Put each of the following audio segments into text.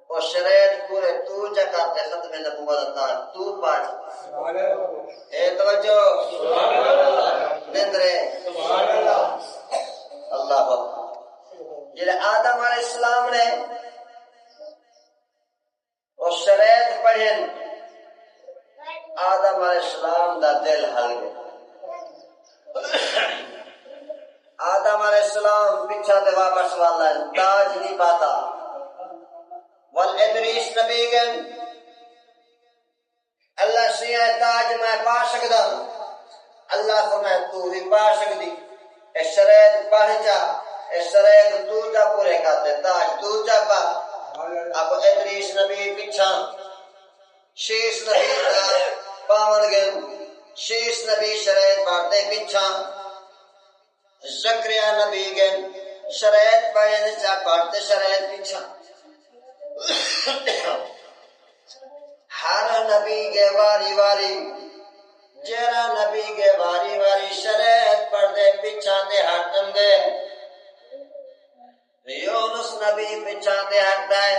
اور شریعت پورے تو جا کرتے ختم نبوت تاج تو پاج اے توجہ نندرے اللہ اکبر جڑے آدم علیہ السلام نے اور شریعت پڑھن آدم علیہ السلام دا دل ہل گیا آدم علیہ السلام پیچھا تے واپس والا تاج نہیں پاتا ول ادریس نبی گن اللہ سیاہ تاج میں پا سکدا اللہ فرمائے تو بھی پا سکدی اے شریعت پڑھ جا اے شریعت تو جا پورے کرتے تاج تو جا پا اب ادریس نبی پیچھا شیش نبی پاون گن شیش نبی شریعت پڑھتے پیچھا زکریا نبی گن شریعت پڑھنے چا پڑھتے شریعت پیچھا ہر نبی کے واری واری جرا نبی کے واری واری شریعت پڑھتے پیچھا دے ہٹن دے یونس نبی پیچھا دے ہٹتا ہے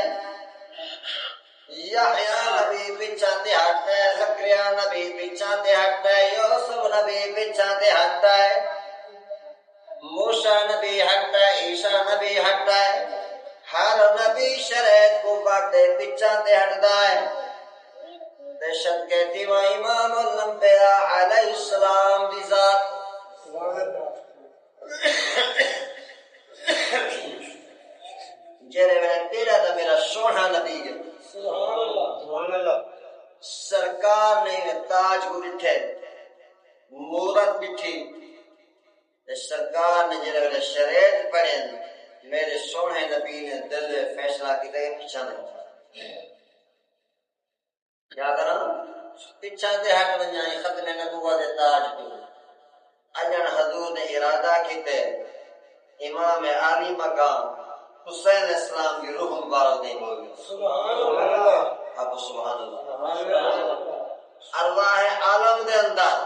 یحییٰ نبی پیچھا دے ہٹتا ہے زکریا نبی پیچھا دے ہٹتا ہے یوسف نبی پیچھا دے ہٹتا ہے موسیٰ نبی ہٹتا ہے عیسیٰ نبی ہٹتا ہے ہر نبی شریعت کو پڑھتے پیچھا دے ہٹتا ہے دشت کہتی وہ امام الانبیاء علیہ السلام دی ذات جرے میں تیرا دا میرا سونا نبی ہے سبحان اللہ سرکار نے تاج کو ڈٹھے مورت ڈٹھی سرکار نے جرے میں شریعت پڑھیں میرے سونے نبی نے دل فیصلہ کی گئے پیچھا نہیں کیا کرنا پیچھا دے ہٹ ونجائیں ختم نبوت تاج تو اجن حضور نے ارادہ کیتے امام عالی مقام حسین اسلام کی روح مبارک نہیں ہوگی سبحان اللہ اب سبحان اللہ ارواح عالم دے اندر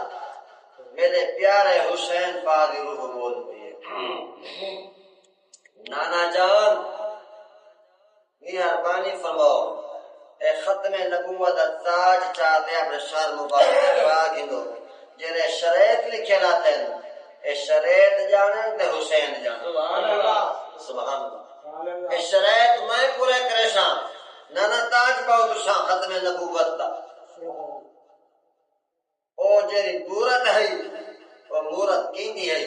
میرے پیارے حسین پاک کی روح بول رہی ہے نانا جان مہربانی فرماؤ اے ختم نبوت تاج چاہتے اپنے سر مبارک پاک ہندو جنہیں شریعت لکھے لاتے ہیں اے شریعت جانن تے حسین جانن سبحان اللہ سبحان اللہ اے شریعت میں پورے کریشاں نانا تاج پاؤ تساں ختم نبوت دا او جری مورت ہے او مورت کیندی ہے